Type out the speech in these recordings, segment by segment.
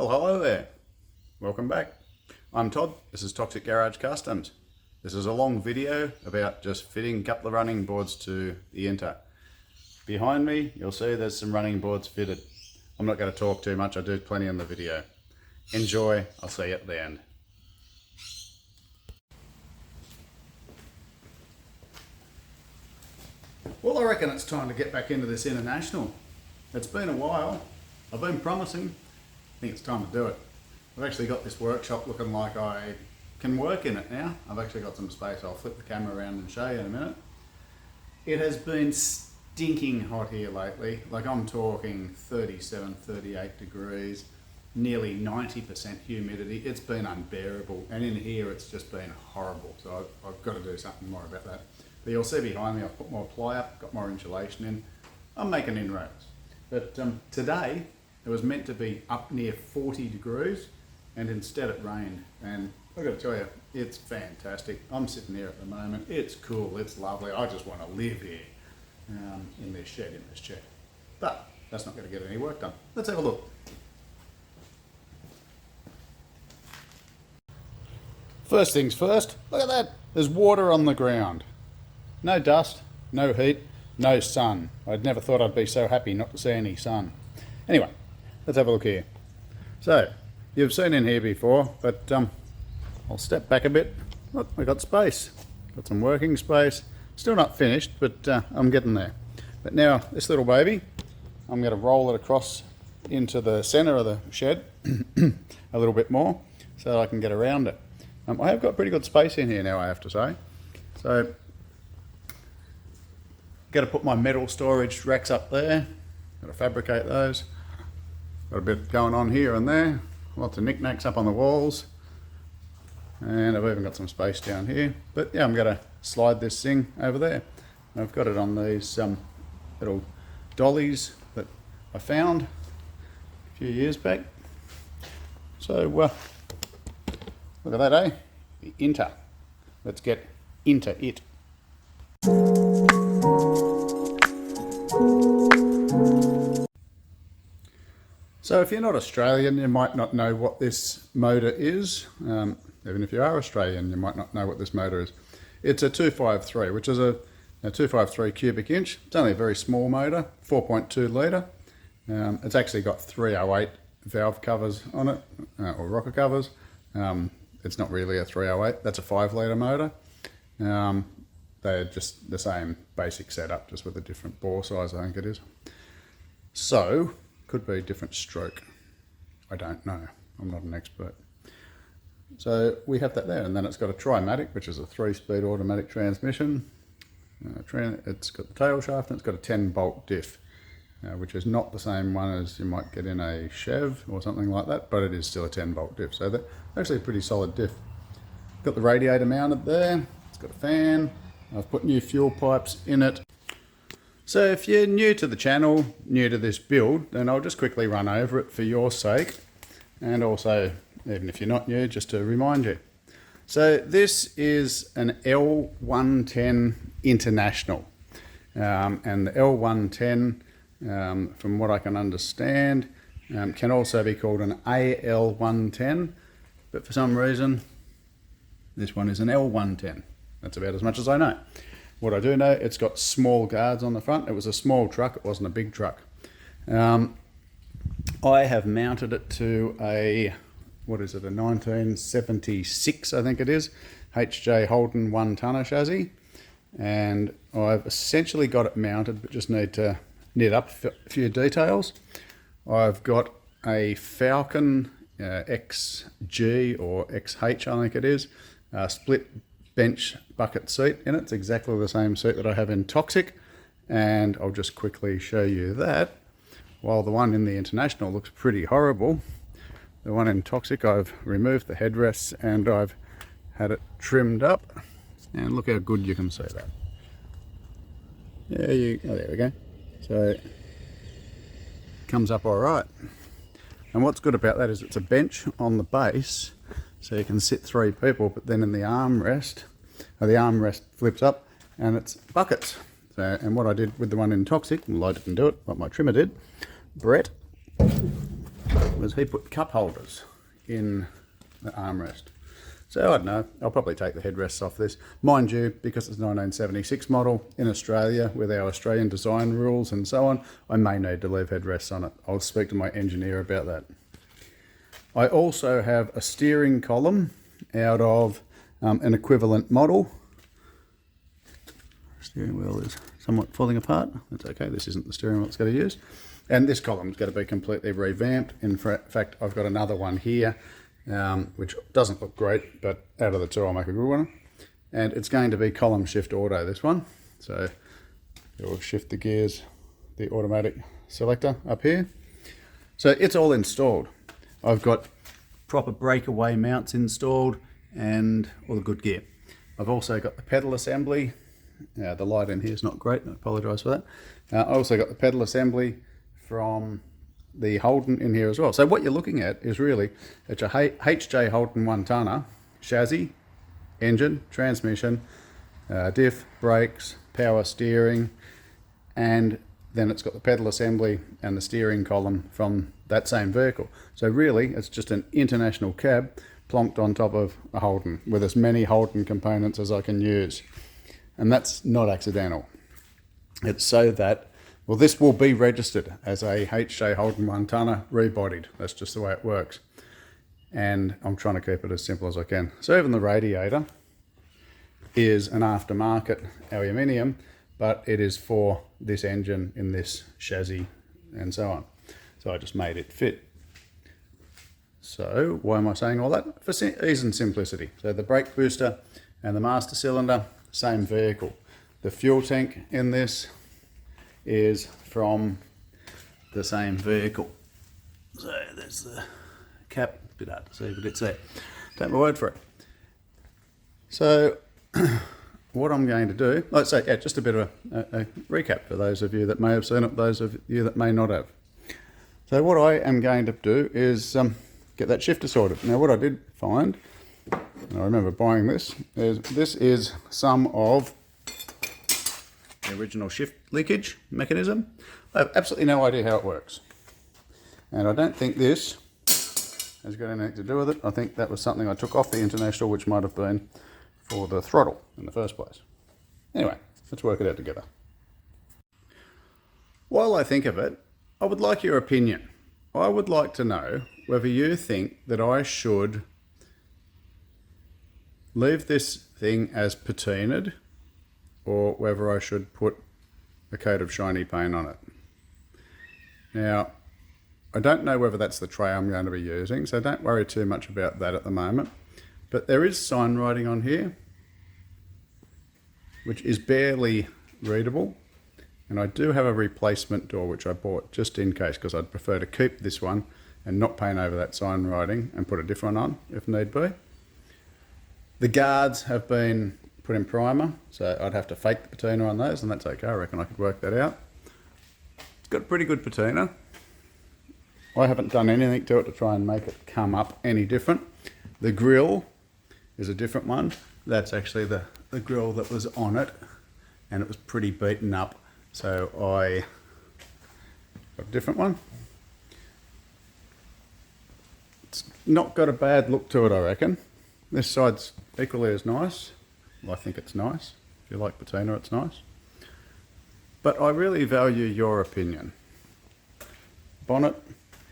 Well, hello there. Welcome back. I'm Todd. This is Toxic Garage Customs. This is a long video about just fitting a couple of running boards to the Inter. Behind me, you'll see there's some running boards fitted. I'm not going to talk too much. I do plenty in the video. Enjoy. I'll see you at the end. Well, I reckon it's time to get back into this International. It's been a while. I've been promising. I think it's time to do it. I've actually got this workshop looking like I can work in it now. I've actually got some space. I'll flip the camera around and show you in a minute. It has been stinking hot here lately. Like I'm talking 37, 38 degrees, nearly 90% humidity. It's been unbearable. And in here it's just been horrible. So I've got to do something more about that. But you'll see behind me I've put more ply up, got more insulation in. I'm making inroads. But today it was meant to be up near 40 degrees and instead it rained. And I've got to tell you, it's fantastic. I'm sitting here at the moment. It's cool, it's lovely. I just want to live here in this shed, But that's not going to get any work done. Let's have a look. First things first, look at that. There's water on the ground. No dust, no heat, no sun. I'd never thought I'd be so happy not to see any sun. Anyway, let's have a look here. So, you've seen in here before, but I'll step back a bit. Look, we've got space. Got some working space. Still not finished, but I'm getting there. But now, this little baby, I'm going to roll it across into the centre of the shed a little bit more so I can get around it. I have got pretty good space in here now, I have to say. So, got to put my metal storage racks up there. Got to fabricate those. Got a bit going on here and there. Lots of knickknacks up on the walls. And I've even got some space down here. But yeah, I'm going to slide this thing over there. I've got it on these little dollies that I found a few years back. So look at that, eh? The Inter. Let's get into it. So if you're not Australian, you might not know what this motor is. Even if you are Australian, you might not know what this motor is. It's a 253, which is a 253 cubic inch. It's only a very small motor, 4.2 litre. It's actually got 308 valve covers on it, or rocker covers. It's not really a 308, that's a 5 litre motor. They're just the same basic setup, just with a different bore size, I think it is. So, could be a different stroke. I don't know. I'm not an expert. So we have that there, and then it's got a Trimatic, which is a 3-speed automatic transmission. It's got the tail shaft, and it's got a 10-bolt diff, which is not the same one as you might get in a Chev or something like that, but it is still a 10-bolt diff. So that's actually a pretty solid diff. Got the radiator mounted there. It's got a fan. I've put new fuel pipes in it. So if you're new to the channel, new to this build, then I'll just quickly run over it for your sake. And also, even if you're not new, just to remind you. So this is an L110 International. And the L110, from what I can understand, can also be called an AL110. But for some reason, this one is an L110. That's about as much as I know. What I do know, it's got small guards on the front. It was a small truck, it wasn't a big truck. I have mounted it to a, what is it, a 1976, I think it is, HJ Holden 1-tonner chassis. And I've essentially got it mounted, but just need to knit up a few details. I've got a Falcon XG or XH, I think it is, split bench bucket seat in it. It's exactly the same seat that I have in Toxic, and I'll just quickly show you that. While the one in the International looks pretty horrible, the one in Toxic, I've removed the headrests and I've had it trimmed up, and look how good you can see that. There we go. So it comes up all right. And what's good about that is it's a bench on the base, so you can sit 3 people, but then in the armrest, the armrest flips up and it's buckets. So, and what I did with the one in Toxic, well, I didn't do it, what my trimmer did, Brett, was he put cup holders in the armrest. So I don't know, I'll probably take the headrests off this. Mind you, because it's a 1976 model in Australia with our Australian design rules and so on, I may need to leave headrests on it. I'll speak to my engineer about that. I also have a steering column out of an equivalent model. Steering wheel is somewhat falling apart. That's okay, this isn't the steering wheel it's going to use. And this column is going to be completely revamped. In fact, I've got another one here, which doesn't look great, but out of the two I'll make a good one. And it's going to be column shift auto, this one. So you'll shift the gears, the automatic selector up here. So it's all installed. I've got proper breakaway mounts installed and all the good gear. I've also got the pedal assembly. The light in here is not great, I apologise for that. I also got the pedal assembly from the Holden in here as well. So what you're looking at is really, it's a HJ Holden 1-tonner, chassis, engine, transmission, diff, brakes, power steering, and then it's got the pedal assembly and the steering column from that same vehicle. So really, it's just an International cab plonked on top of a Holden with as many Holden components as I can use. And that's not accidental. It's so that, well, this will be registered as a HJ Holden 1-tonner rebodied. That's just the way it works. And I'm trying to keep it as simple as I can. So even the radiator is an aftermarket aluminium, but it is for this engine in this chassis and so on. So I just made it fit. So why am I saying all that? For ease and simplicity. So the brake booster and the master cylinder, same vehicle. The fuel tank in this is from the same vehicle. So there's the cap, a bit hard to see, but it's there. Take my word for it. So what I'm going to do, let's say, yeah, just a bit of a recap for those of you that may have seen it, those of you that may not have. So what I am going to do is get that shifter sorted. Now what I did find, and I remember buying this is some of the original shift leakage mechanism. I have absolutely no idea how it works. And I don't think this has got anything to do with it. I think that was something I took off the International, which might have been for the throttle in the first place. Anyway, let's work it out together. While I think of it, I would like your opinion. I would like to know whether you think that I should leave this thing as patinaed or whether I should put a coat of shiny paint on it. Now, I don't know whether that's the tray I'm going to be using, so don't worry too much about that at the moment. But there is sign writing on here, which is barely readable. And I do have a replacement door, which I bought just in case, because I'd prefer to keep this one and not paint over that sign writing and put a different one on if need be. The guards have been put in primer, so I'd have to fake the patina on those, and that's okay. I reckon I could work that out. It's got pretty good patina. I haven't done anything to it to try and make it come up any different. The grill is a different one. That's actually the grill that was on it, and it was pretty beaten up, so I got a different one. It's not got a bad look to it, I reckon. This side's equally as nice. Well, I think it's nice. If you like patina, it's nice. But I really value your opinion. Bonnet,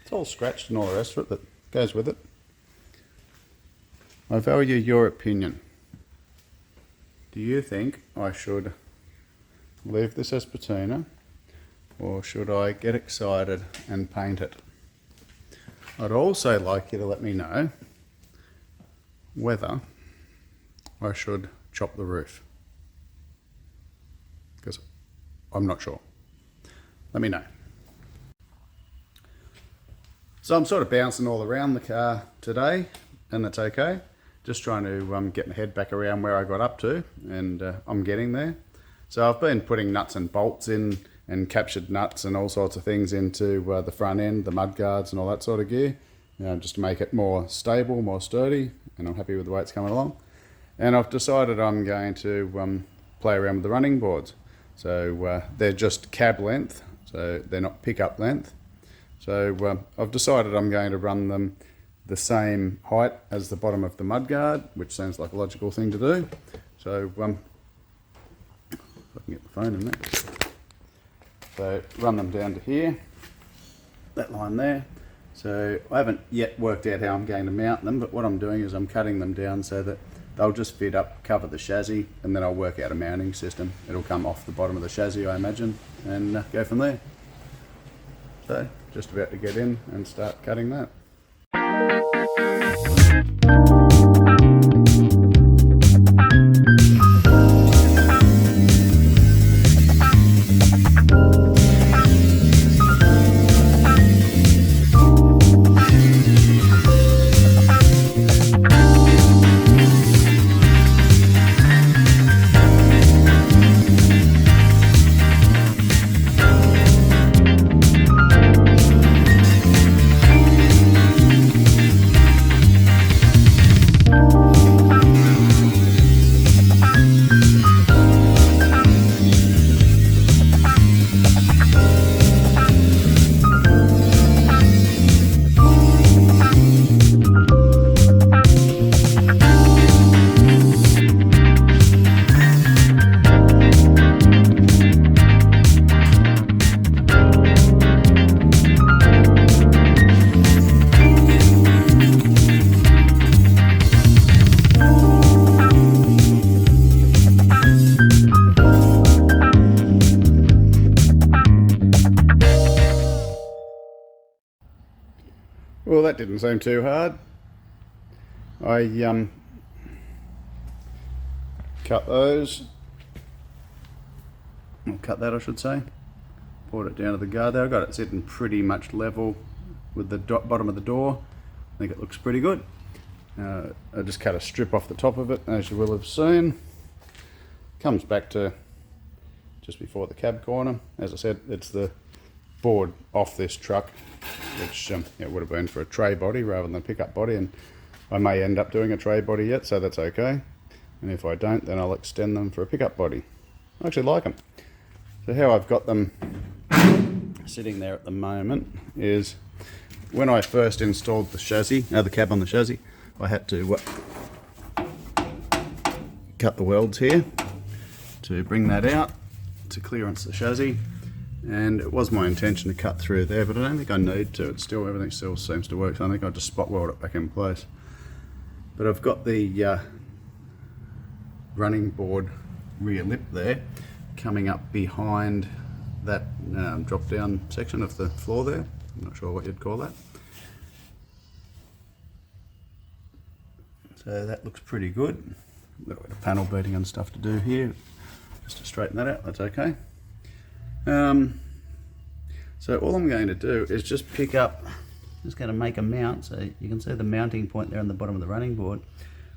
it's all scratched and all the rest of it that goes with it. I value your opinion. Do you think I should leave this as patina, or should I get excited and paint it? I'd also like you to let me know whether I should chop the roof, because I'm not sure. Let me know. So I'm sort of bouncing all around the car today, and that's okay. Just trying to get my head back around where I got up to, and I'm getting there. So I've been putting nuts and bolts in and captured nuts and all sorts of things into the front end, the mud guards and all that sort of gear, just to make it more stable, more sturdy, and I'm happy with the way it's coming along. And I've decided I'm going to play around with the running boards. So they're just cab length, so they're not pickup length. So I've decided I'm going to run them the same height as the bottom of the mudguard, which sounds like a logical thing to do. So if I can get the phone in there. So run them down to here, that line there. So I haven't yet worked out how I'm going to mount them, but what I'm doing is I'm cutting them down so that they'll just fit up, cover the chassis, and then I'll work out a mounting system. It'll come off the bottom of the chassis, I imagine, and go from there. So just about to get in and start cutting that. Well, that didn't seem too hard. I cut those, or cut that I should say, brought it down to the guard there. I got it sitting pretty much level with the bottom of the door. I think it looks pretty good. I just cut a strip off the top of it, as you will have seen. Comes back to just before the cab corner. As I said, it's the board off this truck, which it would have been for a tray body rather than a pickup body, and I may end up doing a tray body yet, so that's okay. And if I don't, then I'll extend them for a pickup body. I actually like them. So how I've got them sitting there at the moment is, when I first installed the chassis, the cab on the chassis, I had to cut the welds here to bring that out to clearance the chassis. And it was my intention to cut through there, but I don't think I need to. It's still, everything still seems to work, so I think I'll just spot weld it back in place. But I've got the running board rear lip there coming up behind that drop down section of the floor there. I'm not sure what you'd call that. So that looks pretty good. Got a bit of panel beating and stuff to do here, just to straighten that out. That's okay. So all I'm going to do is just pick up, just going to make a mount, so you can see the mounting point there on the bottom of the running board.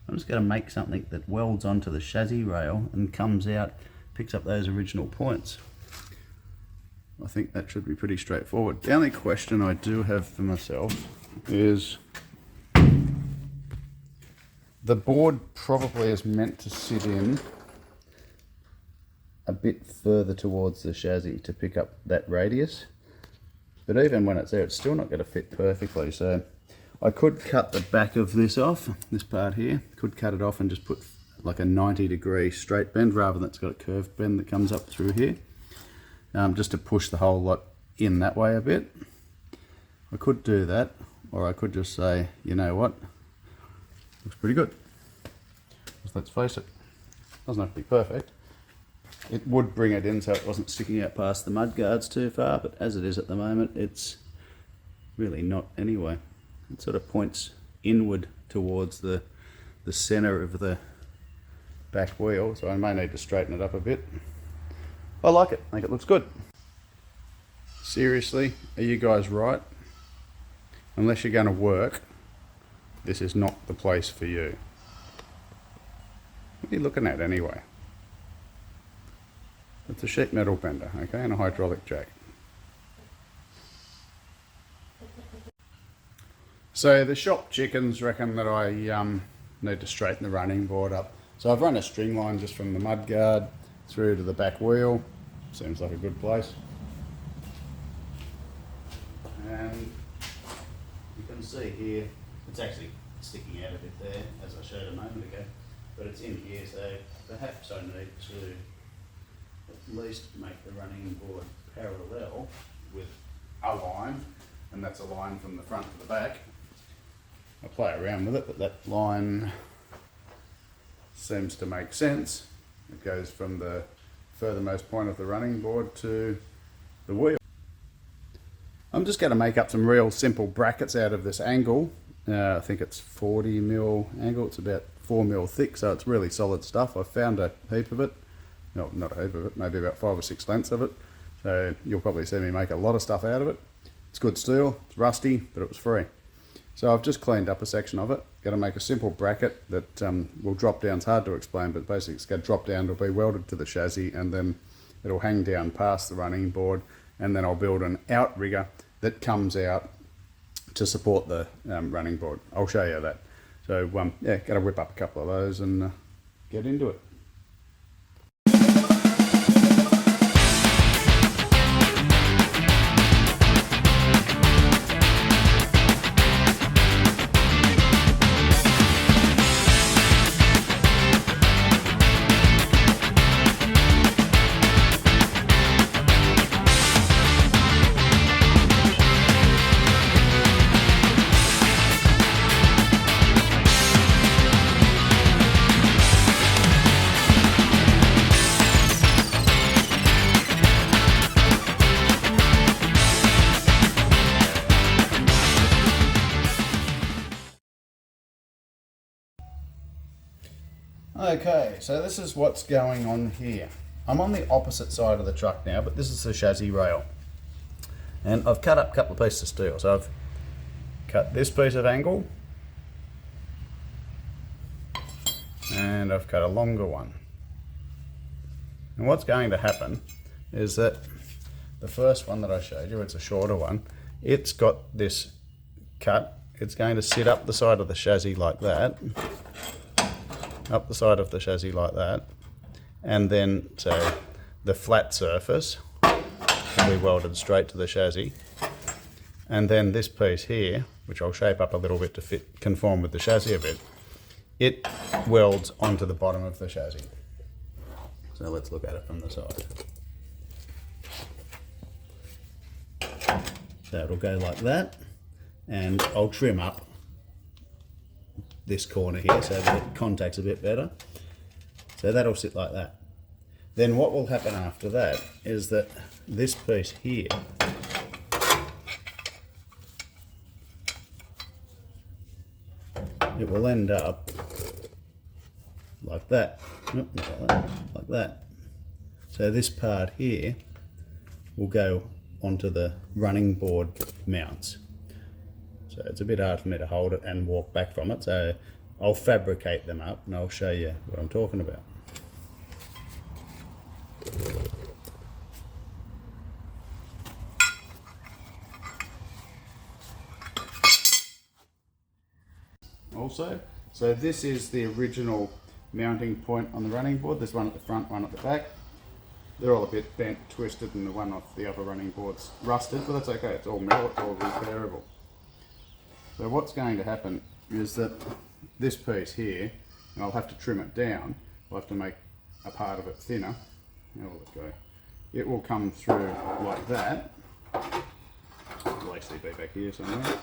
I'm just going to make something that welds onto the chassis rail and comes out, picks up those original points. I think that should be pretty straightforward. The only question I do have for myself is, the board probably is meant to sit in a bit further towards the chassis to pick up that radius, but even when it's there, it's still not going to fit perfectly. So I could cut the back of this off, this part here, could cut it off and just put like a 90-degree straight bend rather than it's got a curved bend that comes up through here, just to push the whole lot in that way a bit. I could do that, or I could just say, you know what, looks pretty good. Just let's face it, doesn't have to be perfect. It would bring it in so it wasn't sticking out past the mud guards too far, but as it is at the moment, it's really not anyway. It sort of points inward towards the center of the back wheel, so I may need to straighten it up a bit. I like it, I think it looks good. Seriously, are you guys right? Unless you're going to work, this is not the place for you. What are you looking at anyway? It's a sheet metal bender, okay, and a hydraulic jack. So the shop chickens reckon that I need to straighten the running board up. So I've run a string line just from the mudguard through to the back wheel. Seems like a good place. And can see here, it's actually sticking out a bit there, as I showed a moment ago, but it's in here, so perhaps I need to at least make the running board parallel with a line, and that's a line from the front to the back. I play around with it, but that line seems to make sense. It goes from the furthermost point of the running board to the wheel. I'm just going to make up some real simple brackets out of this angle. I think it's 40mm angle, it's about 4mm thick, so it's really solid stuff. I found a heap of it, no, not a heap of it, maybe about 5 or 6 lengths of it. So you'll probably see me make a lot of stuff out of it. It's good steel, it's rusty, but it was free. So I've just cleaned up a section of it. Going to make a simple bracket that will drop down. It's hard to explain, but basically it's going to drop down. It'll be welded to the chassis, and then it'll hang down past the running board, and then I'll build an outrigger that comes out to support the running board. I'll show you that. So yeah, got to whip up a couple of those and get into it. Okay, so this is what's going on here. I'm on the opposite side of the truck now, but this is the chassis rail. And I've cut up a couple of pieces of steel. So I've cut this piece of angle, and I've cut a longer one. And what's going to happen is that the first one that I showed you, it's a shorter one, it's got this cut. It's going to sit up the side of the chassis like that. Up the side of the chassis like that, and then so the flat surface will be welded straight to the chassis, and then this piece here, which I'll shape up a little bit to conform with the chassis a bit, it welds onto the bottom of the chassis. So let's look at it from the side. So it'll go like that, and I'll trim up this corner here so that it contacts a bit better. So that'll sit like that. Then what will happen after that is that this piece here it will end up like that. Nope, not like that, like that. So this part here will go onto the running board mounts. So it's a bit hard for me to hold it and walk back from it, so I'll fabricate them up and I'll show you what I'm talking about. Also, so this is the original mounting point on the running board. There's one at the front, one at the back. They're all a bit bent, twisted, and the one off the other running board's rusted, but that's okay, it's all metal, it's all repairable. So what's going to happen is that this piece here, and I'll have to trim it down, I'll have to make a part of it thinner. How will it go? It will come through like that. It'll actually be back here somewhere.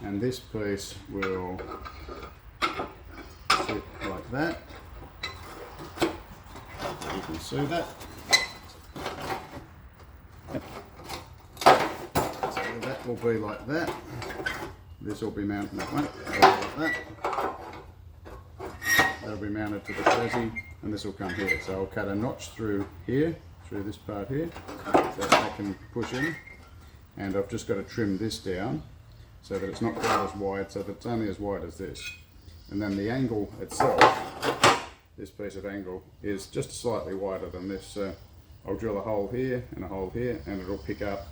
And this piece will sit like that. So you can see that. Yep. So that will be like that. This will be mounted that way, like that. That'll be mounted to the chassis, and this will come here. So I'll cut a notch through here, through this part here, so that I can push in. And I've just got to trim this down so that it's not quite as wide, so that it's only as wide as this. And then the angle itself, this piece of angle, is just slightly wider than this. So I'll drill a hole here and a hole here, and it'll pick up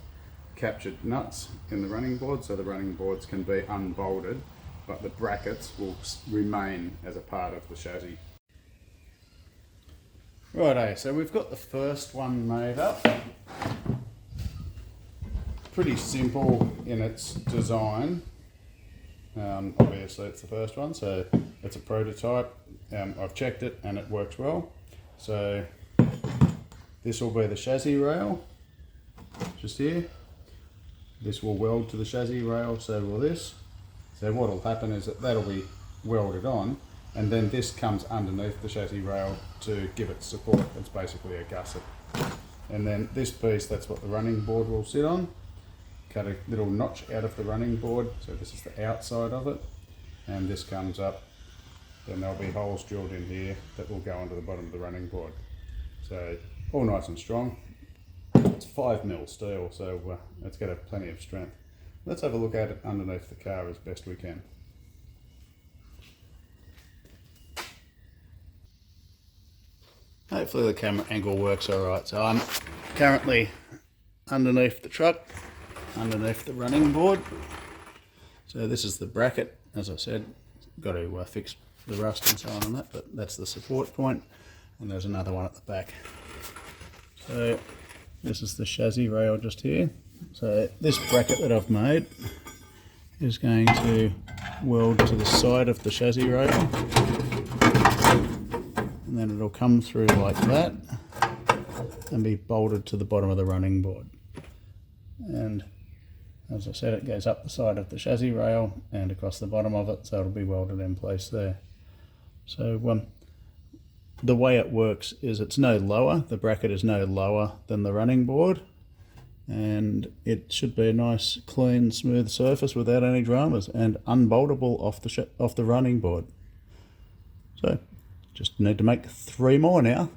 captured nuts in the running board, so the running boards can be unbolted, but the brackets will remain as a part of the chassis. Righto, so we've got the first one made up. Pretty simple in its design. Obviously it's the first one, so it's a prototype. I've checked it and it works well. So this will be the chassis rail, just here. This will weld to the chassis rail, so will this. So what will happen is that that'll be welded on, and then this comes underneath the chassis rail to give it support. It's basically a gusset. And then this piece, that's what the running board will sit on. Cut a little notch out of the running board, so this is the outside of it. And this comes up, then there'll be holes drilled in here that will go onto the bottom of the running board. So all nice and strong. It's 5mm steel, so it's got plenty of strength. Let's have a look at it underneath the car as best we can. Hopefully the camera angle works alright. So I'm currently underneath the truck, underneath the running board. So this is the bracket, as I said. Got to fix the rust and so on that, but that's the support point, and there's another one at the back. So this is the chassis rail just here. So this bracket that I've made is going to weld to the side of the chassis rail, and then it'll come through like that and be bolted to the bottom of the running board. And as I said, it goes up the side of the chassis rail and across the bottom of it, so it'll be welded in place there. So the way it works is it's no lower, the bracket is no lower than the running board, and it should be a nice clean smooth surface without any dramas and unboltable off the running board. So just need to make 3 more now.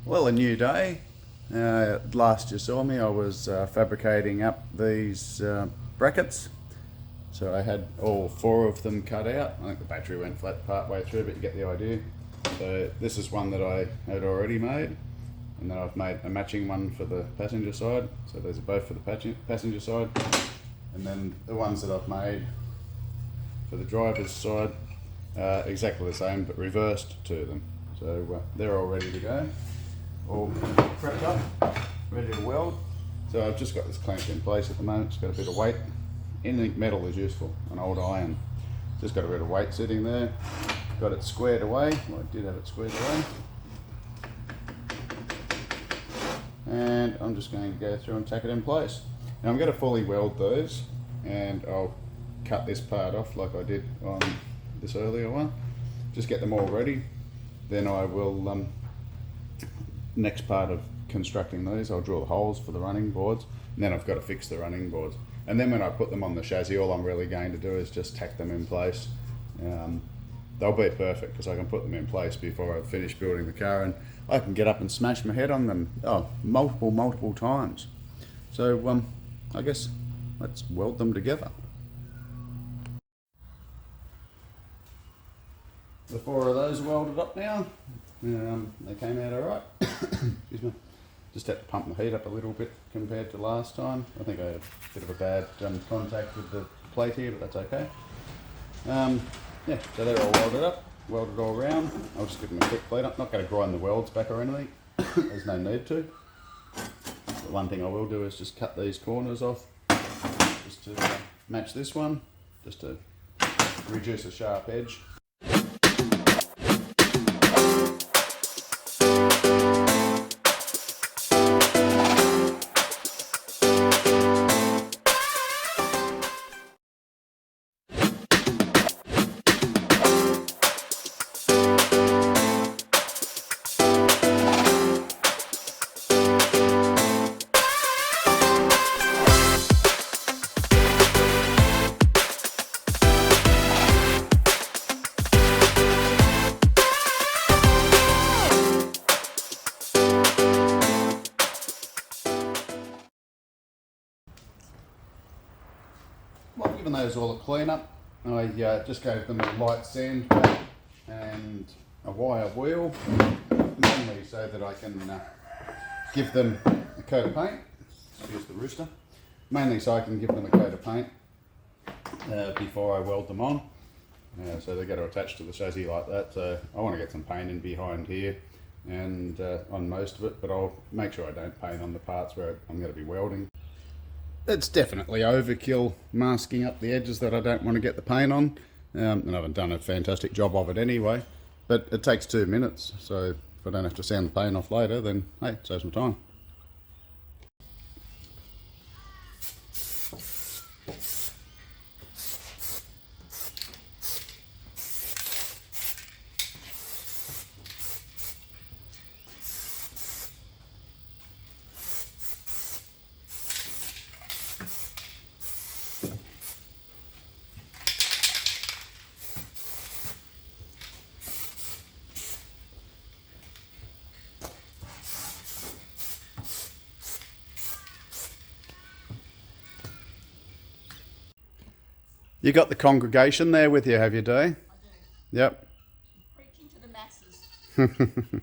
Well, a new day. Last you saw me, I was fabricating up these brackets. So I had all 4 of them cut out. I think the battery went flat part way through, but you get the idea. So this is one that I had already made, and then I've made a matching one for the passenger side. So these are both for the passenger side. And then the ones that I've made for the driver's side are exactly the same, but reversed to them. So they're all ready to go. All prepped up, ready to weld. So I've just got this clamped in place at the moment. It's got a bit of weight. Anything metal is useful, an old iron. Just got a bit of weight sitting there. Got it squared away. Well, I did have it squared away. And I'm just going to go through and tack it in place. Now I'm going to fully weld those, and I'll cut this part off like I did on this earlier one. Just get them all ready. Then I will next part of constructing these, I'll drill the holes for the running boards, and then I've got to fix the running boards. And then when I put them on the chassis, all I'm really going to do is just tack them in place. They'll be perfect because I can put them in place before I finish building the car, and I can get up and smash my head on them multiple times. So I guess let's weld them together. The 4 of those are welded up now. They came out alright. Excuse me. Just had to pump the heat up a little bit compared to last time. I think I had a bit of a bad contact with the plate here, but that's okay. Yeah, so they're all welded all around. I'll just give them a quick clean up. Not going to grind the welds back or anything. There's no need to. But one thing I will do is just cut these corners off to match this one, just to reduce the sharp edge. Well, given those all a clean up, I just gave them a light sand pack and a wire wheel, mainly so that I can give them a coat of paint. Excuse the rooster. Mainly so I can give them a coat of paint before I weld them on. So they're going to attach to the chassis like that. So I want to get some paint in behind here and on most of it, but I'll make sure I don't paint on the parts where I'm going to be welding. It's definitely overkill masking up the edges that I don't want to get the paint on, and I haven't done a fantastic job of it anyway, but it takes 2 minutes, so if I don't have to sand the paint off later, then hey, it saves some time. You got the congregation there with you, have you, Dee? I do. Yep. Preaching to the masses.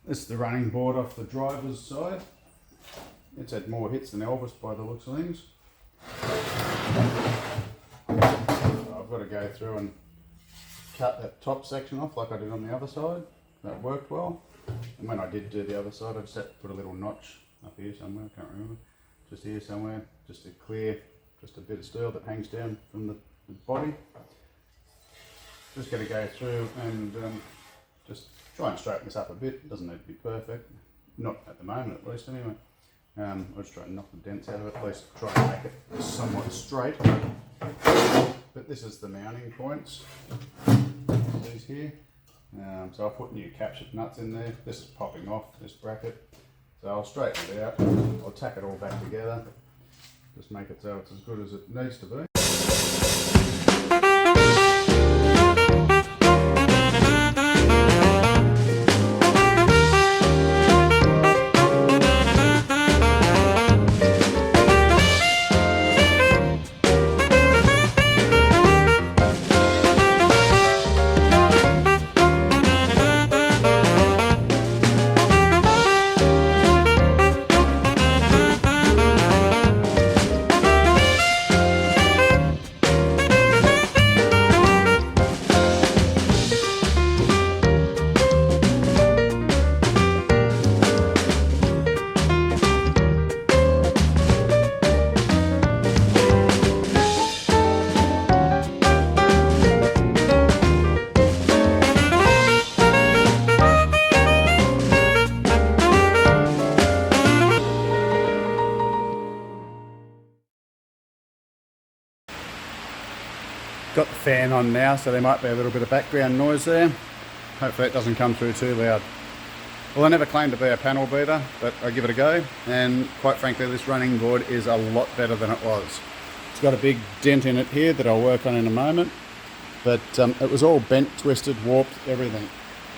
This is the running board off the driver's side. It's had more hits than Elvis by the looks of things. I've got to go through and cut that top section off like I did on the other side. That worked well. And when I did do the other side, I just had to put a little notch up here somewhere, I can't remember. Just here somewhere, just to clear just a bit of steel that hangs down from the body. Just going to go through and just try and straighten this up a bit. It doesn't need to be perfect, not at the moment at least anyway. I'll just try and knock the dents out of it, at least try and make it somewhat straight. But this is the mounting points, these here. So I'll put new captured nuts in there. This is popping off, this bracket. So I'll straighten it out, I'll tack it all back together, just make it so it's as good as it needs to be. Got the fan on now, so there might be a little bit of background noise there. Hopefully it doesn't come through too loud. Well, I never claimed to be a panel beater, but I give it a go, and quite frankly this running board is a lot better than it was. It's got a big dent in it here that I'll work on in a moment, but it was all bent, twisted, warped, everything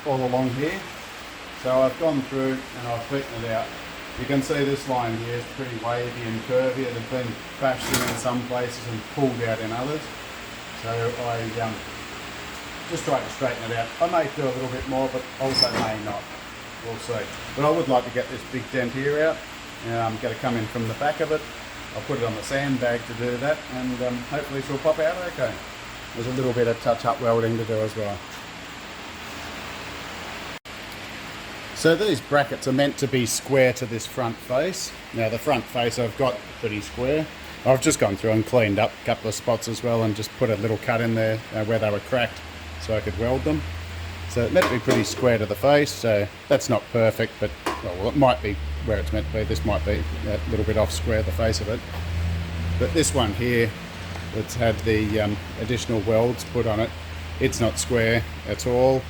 all along here. So I've gone through and I've beaten it out. You can see this line here is pretty wavy and curvy. It has been bashed in some places and pulled out in others. So I just tried to straighten it out. I may do a little bit more, but also may not. we'll see. But I would like to get this big dent here out. I'm going to come in from the back of it. I'll put it on the sandbag to do that, and hopefully she'll pop out okay. There's a little bit of touch-up welding to do as well. So these brackets are meant to be square to this front face. Now the front face I've got pretty square. I've just gone through and cleaned up a couple of spots as well and just put a little cut in there where they were cracked so I could weld them. So it's meant to be pretty square to the face, so that's not perfect, but well, it might be where it's meant to be. This might be a little bit off square, the face of it. But this one here, that's had the additional welds put on it, it's not square at all.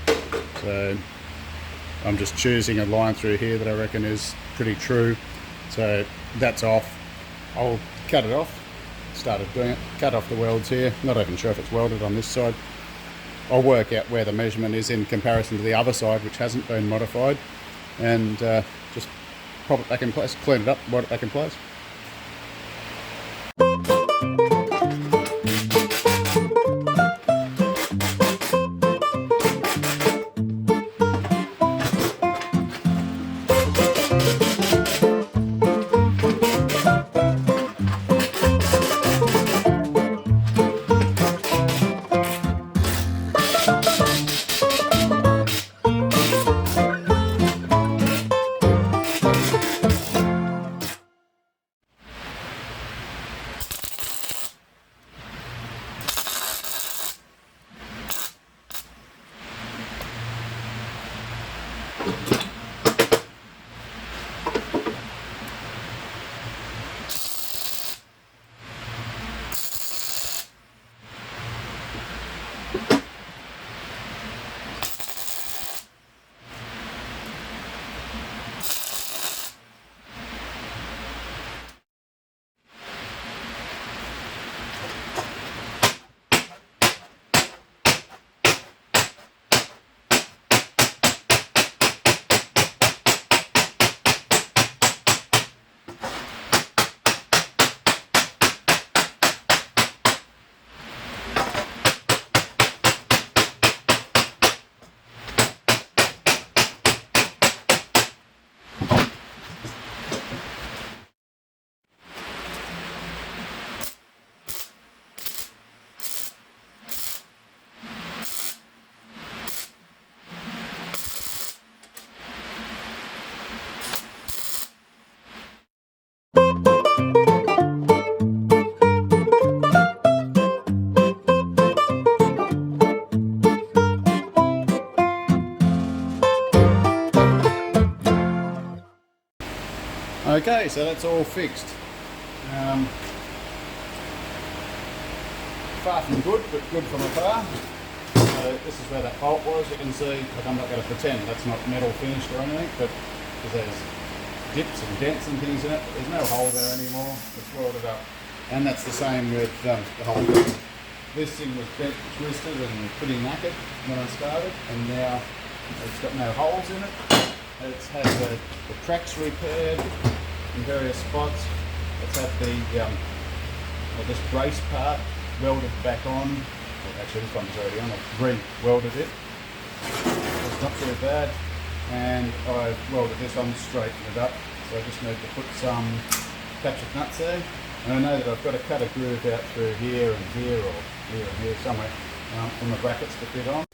So I'm just choosing a line through here that I reckon is pretty true. So that's off. I'll cut it off. Started doing it. Cut off the welds here. Not even sure if it's welded on this side. I'll work out where the measurement is in comparison to the other side, which hasn't been modified, and just pop it back in place, clean it up, weld it back in place. Okay, so that's all fixed. Far from good, but good from afar. So this is where that bolt was. You can see, like, I'm not going to pretend that's not metal finished or anything, but because there's dips and dents and things in it, but there's no hole there anymore. It's welded up. And that's the same with the whole thing. This thing was bent, twisted and pretty knackered when I started, and now it's got no holes in it. It's had the cracks repaired in various spots. It's had this brace part welded back on. Well, actually, this one's already on. I've re-welded it. It's not too bad. And I've welded this on, straightened it up. So I just need to put some captured nuts there. And I know that I've got to cut a groove out through here and here, or here and here somewhere, from the brackets to fit on.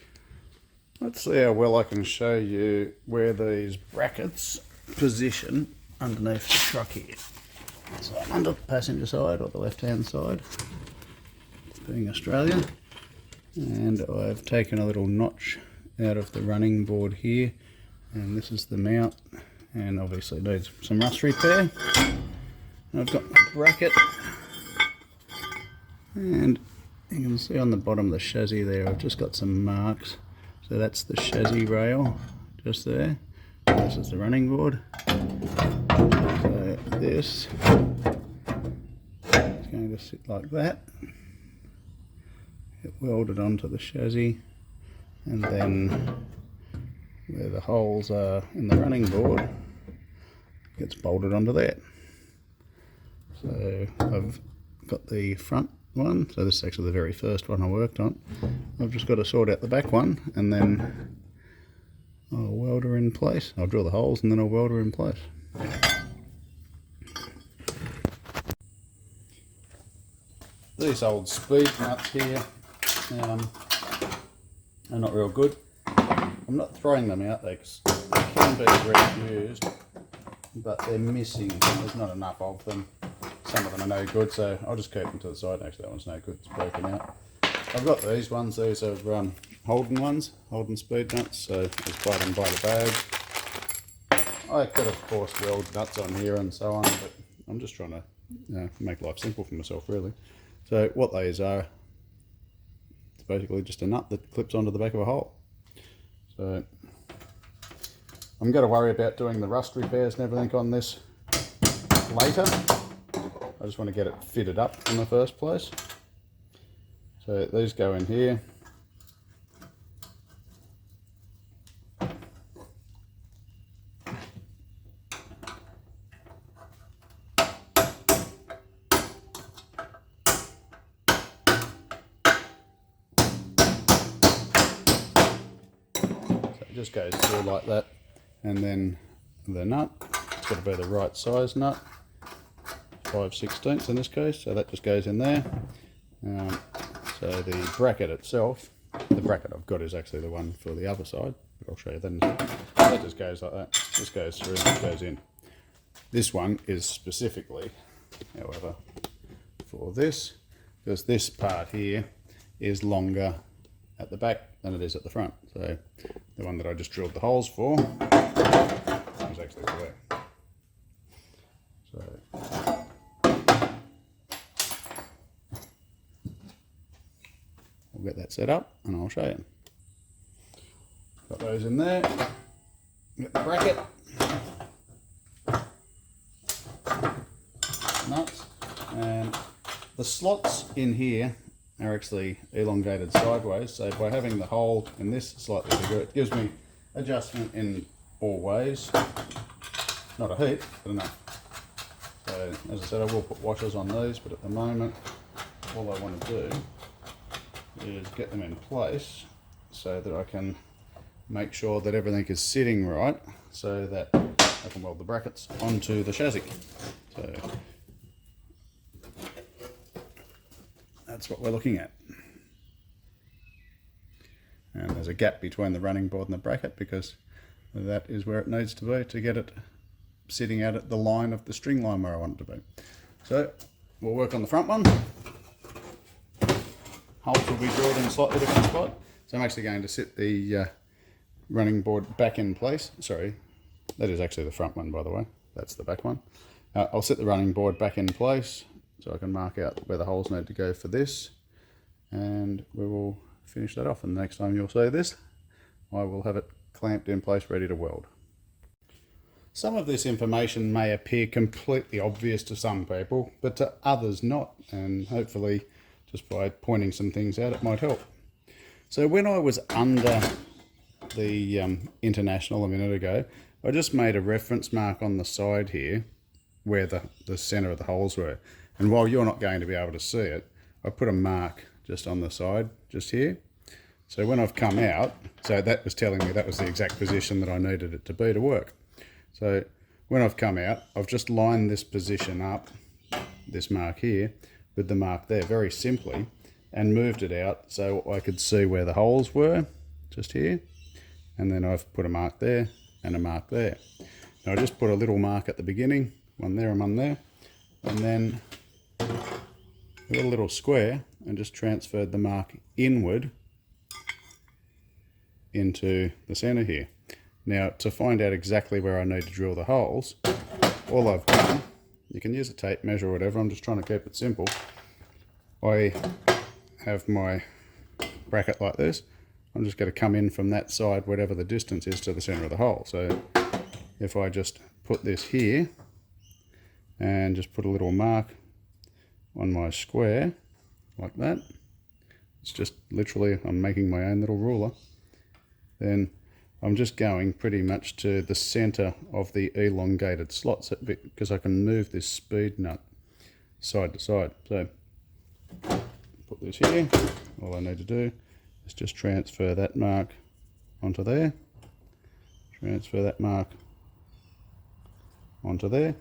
Let's see how well I can show you where these brackets position underneath the truck here. So I'm under the passenger side, or the left-hand side, being Australian, and I've taken a little notch out of the running board here, and this is the mount, and obviously needs some rust repair. I've got my bracket, and you can see on the bottom of the chassis there, I've just got some marks. So that's the chassis rail, just there. And this is the running board. So this is going to sit like that. Get welded onto the chassis, and then where the holes are in the running board, gets bolted onto that. So I've got the front one, so this is actually the very first one I worked on. I've just got to sort out the back one, and then I'll weld weld her in place. I'll drill the holes and then I'll weld her in place. These old speed nuts here are not real good. I'm not throwing them out there because they can be reused, but they're missing. There's not enough of them. Some of them are no good, so I'll just keep them to the side. Actually, that one's no good, it's broken out. I've got these ones. These are Holden ones, Holden speed nuts, so just buy them by the bag. I could of course weld nuts on here and so on, but I'm just trying to make life simple for myself really. So what these are, it's basically just a nut that clips onto the back of a hole. So I'm going to worry about doing the rust repairs and everything on this later. I just want to get it fitted up in the first place. So these go in here. Just goes through like that, and then the nut, it's got to be the right size nut, 5/16 in this case, so that just goes in there. So the bracket itself, the bracket I've got is actually the one for the other side, but I'll show you that. That just goes like that, just goes through and goes in. This one is specifically, however, for this, because this part here is longer at the back than it is at the front. So the one that I just drilled the holes for is actually for there. So we'll get that set up and I'll show you. Got those in there. Get the bracket, nuts, and the slots in here are actually elongated sideways, so by having the hole in this slightly bigger, it gives me adjustment in all ways. Not a heap, but enough. So as I said, I will put washers on these, but at the moment all I want to do is get them in place so that I can make sure that everything is sitting right, so that I can weld the brackets onto the chassis. So that's what we're looking at. And there's a gap between the running board and the bracket because that is where it needs to be to get it sitting out at the line of the string line where I want it to be. So we'll work on the front one. Holes will be drilled in a slightly different spot. So I'm actually going to sit the running board back in place. Sorry, that is actually the front one, by the way. That's the back one. I'll sit the running board back in place so I can mark out where the holes need to go for this, and we will finish that off. And the next time you'll see this, I will have it clamped in place ready to weld. Some of this information may appear completely obvious to some people, but to others not, and hopefully just by pointing some things out it might help. So when I was under the International a minute ago, I just made a reference mark on the side here where the centre of the holes were. And while you're not going to be able to see it, I put a mark just on the side, just here. So when I've come out, so that was telling me that was the exact position that I needed it to be to work. So when I've come out, I've just lined this position up, this mark here, with the mark there, very simply, and moved it out so I could see where the holes were, just here. And then I've put a mark there and a mark there. Now I just put a little mark at the beginning, one there and one there, and then a little square and just transferred the mark inward into the center here. Now to find out exactly where I need to drill the holes, all I've done, you can use a tape measure or whatever, I'm just trying to keep it simple. I have my bracket like this. I'm just going to come in from that side, whatever the distance is to the center of the hole. So if I just put this here and just put a little mark on my square like that, it's just literally, I'm making my own little ruler, then I'm just going pretty much to the center of the elongated slots because I can move this speed nut side to side. So put this here, all I need to do is just transfer that mark onto there, transfer that mark onto there,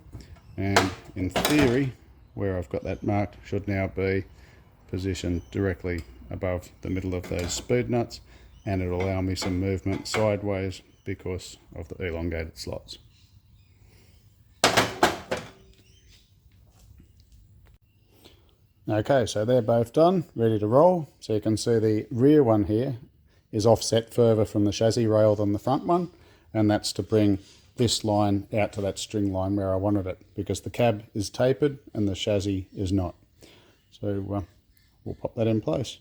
and in theory where I've got that marked should now be positioned directly above the middle of those speed nuts, and it'll allow me some movement sideways because of the elongated slots. Okay, so they're both done, ready to roll. So you can see the rear one here is offset further from the chassis rail than the front one, and that's to bring this line out to that string line where I wanted it, because the cab is tapered and the chassis is not. So we'll pop that in place.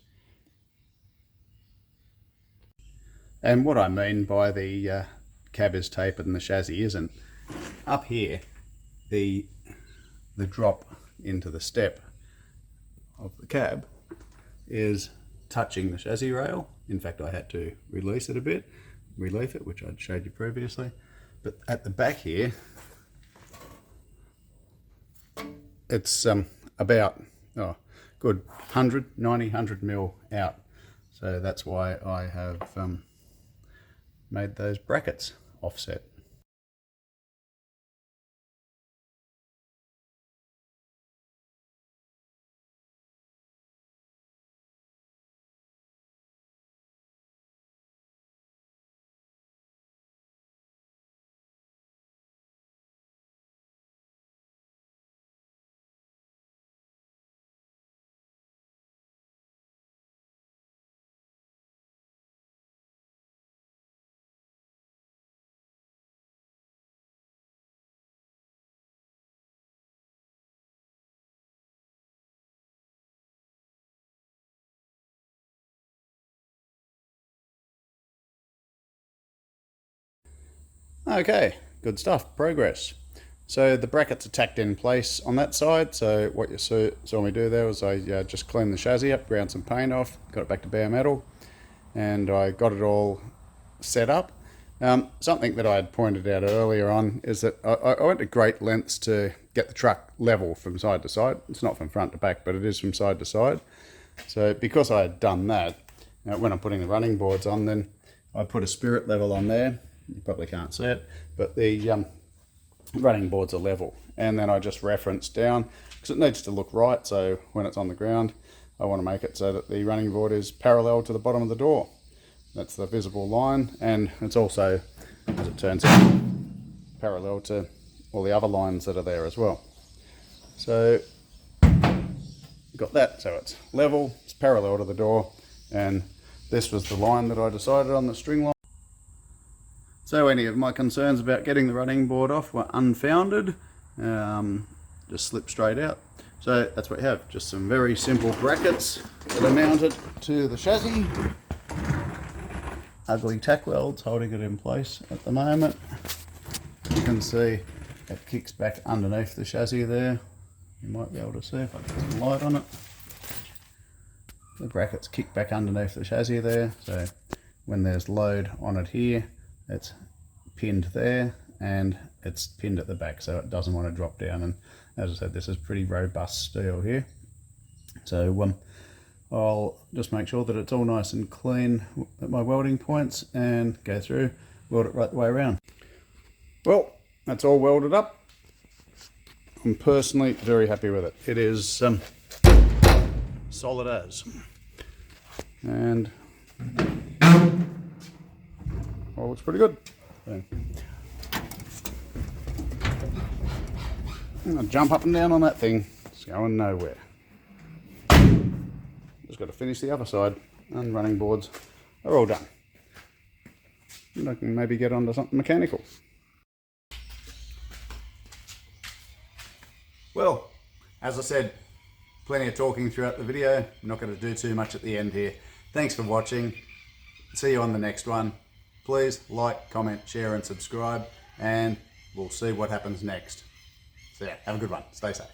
And what I mean by the cab is tapered and the chassis isn't, up here the drop into the step of the cab is touching the chassis rail. In fact, I had to release it a bit, relief it, which I'd showed you previously. But at the back here, it's about good 100 mil out. So that's why I have made those brackets offset. Okay, good stuff, progress. So the brackets are tacked in place on that side. So what you saw me do there was I just cleaned the chassis up, ground some paint off, got it back to bare metal, and I got it all set up. Something that I had pointed out earlier on is that I went to great lengths to get the truck level from side to side. It's not from front to back, but it is from side to side. So because I had done that, when I'm putting the running boards on, then I put a spirit level on there. You probably can't see it, but the running boards are level, and then I just reference down because it needs to look right. So when it's on the ground, I want to make it so that the running board is parallel to the bottom of the door. That's the visible line, and it's also, as it turns out, parallel to all the other lines that are there as well. So got that, so it's level, it's parallel to the door, and this was the line that I decided on, the string line. So any of my concerns about getting the running board off were unfounded, just slip straight out. So that's what you have, just some very simple brackets that are mounted to the chassis. Ugly tack welds holding it in place at the moment. You can see it kicks back underneath the chassis there. You might be able to see if I put some light on it. The brackets kick back underneath the chassis there, so when there's load on it here, it's pinned there and it's pinned at the back, so it doesn't want to drop down. And as I said, this is pretty robust steel here. So I'll just make sure that it's all nice and clean at my welding points and go through, weld it right the way around. Well, that's all welded up. I'm personally very happy with it. It is solid as. And well, looks pretty good. So, I'm gonna jump up and down on that thing. It's going nowhere. Just got to finish the other side, and running boards are all done. And I can maybe get onto something mechanical. Well, as I said, plenty of talking throughout the video. I'm not going to do too much at the end here. Thanks for watching. See you on the next one. Please like, comment, share and subscribe, and we'll see what happens next. So yeah, have a good one. Stay safe.